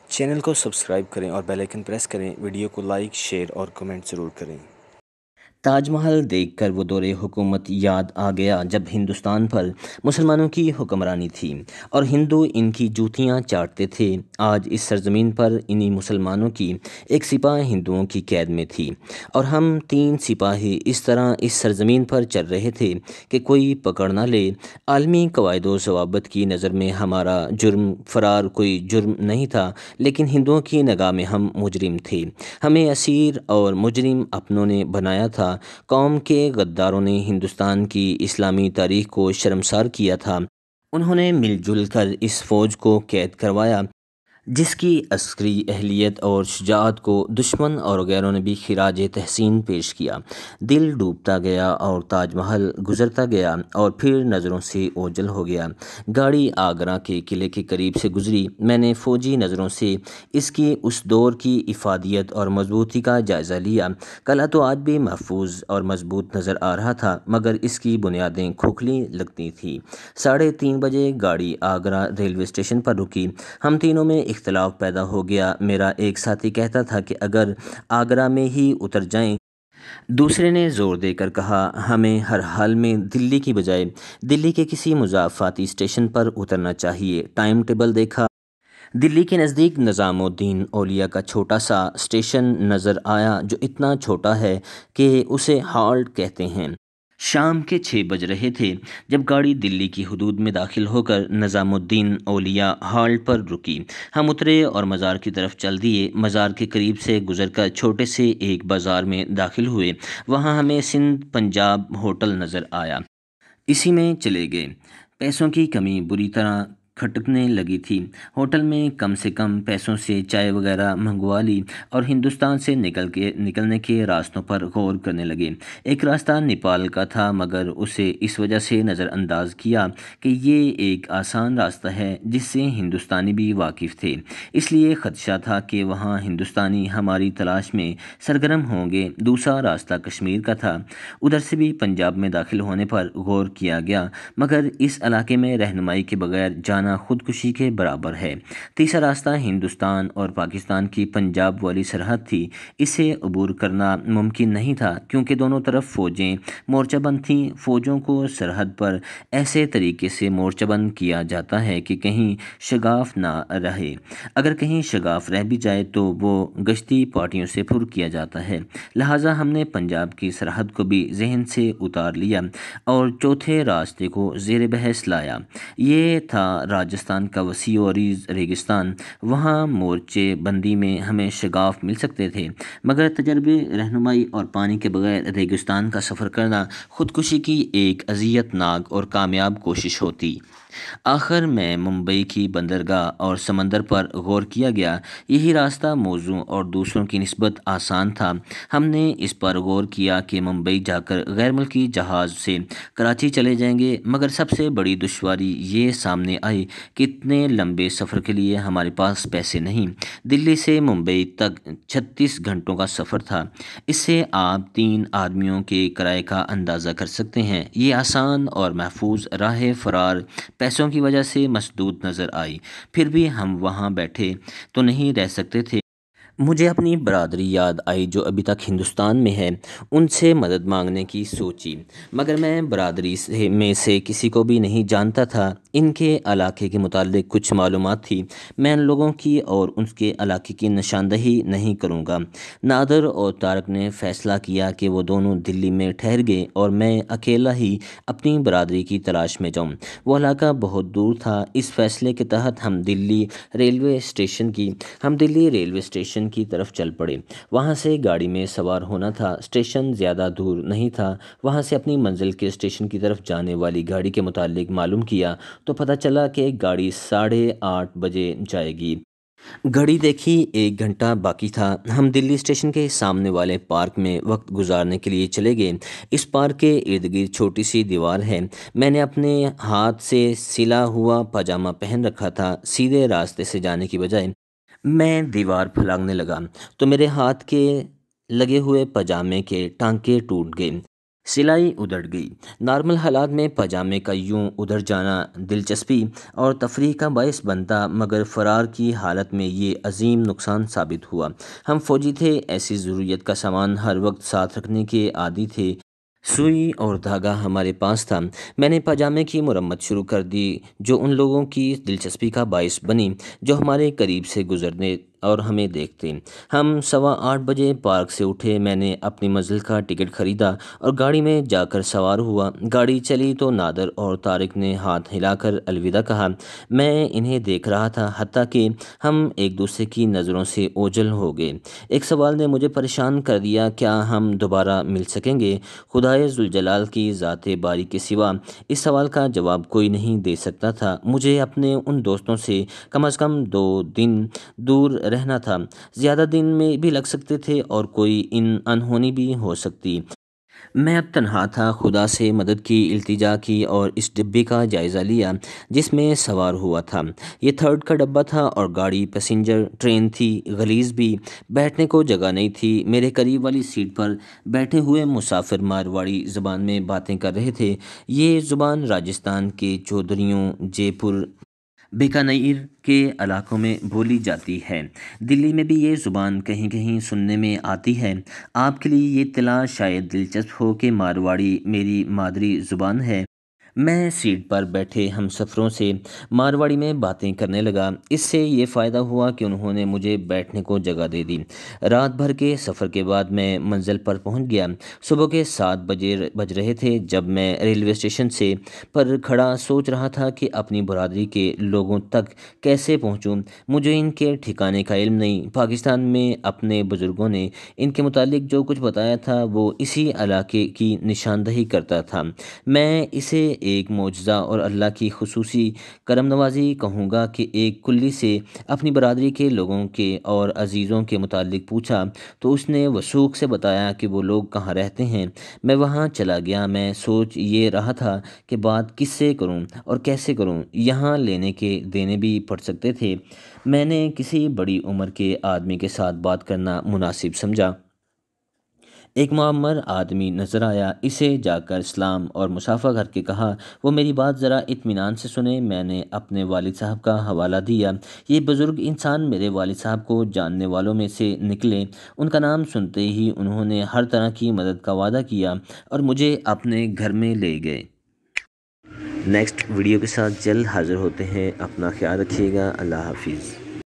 Channel کو subscribe کریں اور بیل آئکن پریس کریں۔ ویڈیو کو لائک، شیئر اور کمنٹ ضرور کریں۔ تاج محل دیکھ کر وہ دور حکومت یاد آ گیا جب ہندوستان پر مسلمانوں کی حکمرانی تھی اور ہندو ان کی جوتیاں چاٹتے تھے۔ آج اس سرزمین پر انہی مسلمانوں کی ایک سپاہ ہندوؤں کی قید میں تھی اور ہم 3 سپاہی اس طرح اس سرزمین پر چل رہے تھے کہ کوئی پکڑ نہ لے۔ عالمی قواعد و ضوابط کی نظر میں ہمارا جرم فرار کوئی جرم نہیں تھا، لیکن ہندوؤں کی نگاہ میں ہم مجرم تھے۔ ہمیں اسیر اور مجرم اپنوں نے بنایا تھا۔ قوم کے غداروں نے ہندوستان کی اسلامی تاریخ کو شرمسار کیا تھا۔ انہوں نے مل جل کر اس فوج کو قید کروایا جس کی عسکری اہلیت اور شجاعت کو دشمن اور غیروں نے بھی خراج تحسین پیش کیا۔ دل ڈوبتا گیا اور تاج محل گزرتا گیا اور پھر نظروں سے اوجھل ہو گیا۔ گاڑی آگرہ کے قلعے کے قریب سے گزری۔ میں نے فوجی نظروں سے اس کی اس دور کی افادیت اور مضبوطی کا جائزہ لیا۔ قلعہ تو آج بھی محفوظ اور مضبوط نظر آ رہا تھا، مگر اس کی بنیادیں کھوکھلی لگتی تھیں۔ 3:30 بجے گاڑی آگرہ ریلوے اسٹیشن پر رکی۔ ہم تینوں میں اختلاف پیدا ہو گیا۔ میرا ایک ساتھی کہتا تھا کہ اگر آگرہ میں ہی اتر جائیں۔ دوسرے نے زور دے کر کہا ہمیں ہر حال میں دلی کی بجائے دلی کے کسی مضافاتی اسٹیشن پر اترنا چاہیے۔ ٹائم ٹیبل دیکھا۔ دلی کے نزدیک نظام الدین اولیاء کا چھوٹا سا اسٹیشن نظر آیا جو اتنا چھوٹا ہے کہ اسے ہالٹ کہتے ہیں۔ شام کے 6 بج رہے تھے جب گاڑی دلی کی حدود میں داخل ہو کر نظام الدین اولیاء ہالٹ پر رکی۔ ہم اترے اور مزار کی طرف چل دیے۔ مزار کے قریب سے گزر کر چھوٹے سے ایک بازار میں داخل ہوئے۔ وہاں ہمیں سندھ پنجاب ہوٹل نظر آیا۔ اسی میں چلے گئے۔ پیسوں کی کمی بری طرح کھٹکنے لگی تھی۔ ہوٹل میں کم سے کم پیسوں سے چائے وغیرہ منگوا لی اور ہندوستان سے نکلنے کے راستوں پر غور کرنے لگے۔ ایک راستہ نیپال کا تھا، مگر اسے اس وجہ سے نظر انداز کیا کہ یہ ایک آسان راستہ ہے جس سے ہندوستانی بھی واقف تھے، اس لیے خدشہ تھا کہ وہاں ہندوستانی ہماری تلاش میں سرگرم ہوں گے۔ دوسرا راستہ کشمیر کا تھا، ادھر سے بھی پنجاب میں داخل ہونے پر غور کیا گیا، مگر اس علاقے میں رہنمائی کے بغیر جانا خودکشی کے برابر ہے۔ تیسرا راستہ ہندوستان اور پاکستان کی پنجاب والی سرحد تھی۔ اسے عبور کرنا ممکن نہیں تھا کیونکہ دونوں طرف فوجیں مورچہ بند تھیں۔ فوجوں کو سرحد پر ایسے طریقے سے مورچہ بند کیا جاتا ہے کہ کہیں شگاف نہ رہے۔ اگر کہیں شگاف رہ بھی جائے تو وہ گشتی پارٹیوں سے پر کیا جاتا ہے۔ لہٰذا ہم نے پنجاب کی سرحد کو بھی ذہن سے اتار لیا اور چوتھے راستے کو زیر بحث لایا۔ یہ تھا راجستھان کا وسیع و عریض ریگستان۔ وہاں مورچے بندی میں ہمیں شگاف مل سکتے تھے، مگر تجربے، رہنمائی اور پانی کے بغیر ریگستان کا سفر کرنا خودکشی کی ایک اذیت ناک اور کامیاب کوشش ہوتی۔ آخر میں ممبئی کی بندرگاہ اور سمندر پر غور کیا گیا۔ یہی راستہ موزوں اور دوسروں کی نسبت آسان تھا۔ ہم نے اس پر غور کیا کہ ممبئی جا کر غیر ملکی جہاز سے کراچی چلے جائیں گے، مگر سب سے بڑی دشواری یہ سامنے آئی کہ اتنے لمبے سفر کے لیے ہمارے پاس پیسے نہیں۔ دلی سے ممبئی تک 36 گھنٹوں کا سفر تھا۔ اس سے آپ 3 آدمیوں کے کرائے کا اندازہ کر سکتے ہیں۔ یہ آسان اور محفوظ راہ فرار پیسوں کی وجہ سے مسدود نظر آئی، پھر بھی ہم وہاں بیٹھے تو نہیں رہ سکتے تھے۔ مجھے اپنی برادری یاد آئی جو ابھی تک ہندوستان میں ہے۔ ان سے مدد مانگنے کی سوچی، مگر میں برادری میں سے کسی کو بھی نہیں جانتا تھا۔ ان کے علاقے کے متعلق کچھ معلومات تھی، میں ان لوگوں کی اور ان کے علاقے کی نشاندہی نہیں کروں گا۔ نادر اور طارق نے فیصلہ کیا کہ وہ دونوں دلی میں ٹھہر گئے اور میں اکیلا ہی اپنی برادری کی تلاش میں جاؤں۔ وہ علاقہ بہت دور تھا۔ اس فیصلے کے تحت ہم دلی ریلوے اسٹیشن کی طرف چل پڑے۔ وہاں سے گاڑی میں سوار ہونا تھا۔ اسٹیشن زیادہ دور نہیں تھا۔ وہاں سے اپنی منزل کے اسٹیشن کی طرف جانے والی گاڑی کے متعلق معلوم کیا تو پتہ چلا کہ گاڑی 8:30 بجے جائے گی۔ گھڑی دیکھی، 1 گھنٹہ باقی تھا۔ ہم دلی اسٹیشن کے سامنے والے پارک میں وقت گزارنے کے لیے چلے گئے۔ اس پارک کے ارد گرد چھوٹی سی دیوار ہے۔ میں نے اپنے ہاتھ سے سلا ہوا پاجامہ پہن رکھا تھا۔ سیدھے راستے سے جانے کی بجائے میں دیوار پھلانگنے لگا تو میرے ہاتھ کے لگے ہوئے پاجامے کے ٹانکے ٹوٹ گئے۔ سلائی ادھڑ گئی۔ نارمل حالات میں پاجامے کا یوں ادھر جانا دلچسپی اور تفریح کا باعث بنتا، مگر فرار کی حالت میں یہ عظیم نقصان ثابت ہوا۔ ہم فوجی تھے، ایسی ضروریت کا سامان ہر وقت ساتھ رکھنے کے عادی تھے۔ سوئی اور دھاگا ہمارے پاس تھا۔ میں نے پاجامے کی مرمت شروع کر دی، جو ان لوگوں کی دلچسپی کا باعث بنی جو ہمارے قریب سے گزرنے اور ہمیں دیکھتے۔ ہم 8:15 بجے پارک سے اٹھے۔ میں نے اپنی منزل کا ٹکٹ خریدا اور گاڑی میں جا کر سوار ہوا۔ گاڑی چلی تو نادر اور طارق نے ہاتھ ہلا کر الوداع کہا۔ میں انہیں دیکھ رہا تھا، حتیٰ کہ ہم ایک دوسرے کی نظروں سے اوجھل ہو گئے۔ ایک سوال نے مجھے پریشان کر دیا، کیا ہم دوبارہ مل سکیں گے؟ خدائے ذوالجلال کی ذات باری کے سوا اس سوال کا جواب کوئی نہیں دے سکتا تھا۔ مجھے اپنے ان دوستوں سے کم از کم 2 دن دور رہنا تھا، زیادہ دن میں بھی لگ سکتے تھے اور کوئی انہونی بھی ہو سکتی۔ میں اب تنہا تھا۔ خدا سے مدد کی التجا کی اور اس ڈبے کا جائزہ لیا جس میں سوار ہوا تھا۔ یہ 3rd کا ڈبہ تھا اور گاڑی پیسنجر ٹرین تھی، غلیظ بھی، بیٹھنے کو جگہ نہیں تھی۔ میرے قریب والی سیٹ پر بیٹھے ہوئے مسافر مارواڑی زبان میں باتیں کر رہے تھے۔ یہ زبان راجستھان کے چودھریوں، جے پور، بیکانیر کے علاقوں میں بولی جاتی ہے۔ دلی میں بھی یہ زبان کہیں کہیں سننے میں آتی ہے۔ آپ کے لیے یہ اطلاع شاید دلچسپ ہو کہ مارواڑی میری مادری زبان ہے۔ میں سیٹ پر بیٹھے ہم سفروں سے مارواڑی میں باتیں کرنے لگا۔ اس سے یہ فائدہ ہوا کہ انہوں نے مجھے بیٹھنے کو جگہ دے دی۔ رات بھر کے سفر کے بعد میں منزل پر پہنچ گیا۔ صبح کے 7 بج رہے تھے جب میں ریلوے اسٹیشن پر کھڑا سوچ رہا تھا کہ اپنی برادری کے لوگوں تک کیسے پہنچوں۔ مجھے ان کے ٹھکانے کا علم نہیں۔ پاکستان میں اپنے بزرگوں نے ان کے متعلق جو کچھ بتایا تھا وہ اسی علاقے کی نشاندہی کرتا تھا۔ میں اسے ایک معجزہ اور اللہ کی خصوصی کرم نوازی کہوں گا کہ ایک کلی سے اپنی برادری کے لوگوں کے اور عزیزوں کے متعلق پوچھا تو اس نے وثوق سے بتایا کہ وہ لوگ کہاں رہتے ہیں۔ میں وہاں چلا گیا۔ میں سوچ یہ رہا تھا کہ بات کس سے کروں اور کیسے کروں۔ یہاں لینے کے دینے بھی پڑ سکتے تھے۔ میں نے کسی بڑی عمر کے آدمی کے ساتھ بات کرنا مناسب سمجھا۔ ایک معمر آدمی نظر آیا۔ اسے جا کر سلام اور مصافحہ کر کے کہا، وہ میری بات ذرا اطمینان سے سنیں۔ میں نے اپنے والد صاحب کا حوالہ دیا۔ یہ بزرگ انسان میرے والد صاحب کو جاننے والوں میں سے نکلے۔ ان کا نام سنتے ہی انہوں نے ہر طرح کی مدد کا وعدہ کیا اور مجھے اپنے گھر میں لے گئے۔ نیکسٹ ویڈیو کے ساتھ جلد حاضر ہوتے ہیں۔ اپنا خیال رکھیے گا۔ اللہ حافظ۔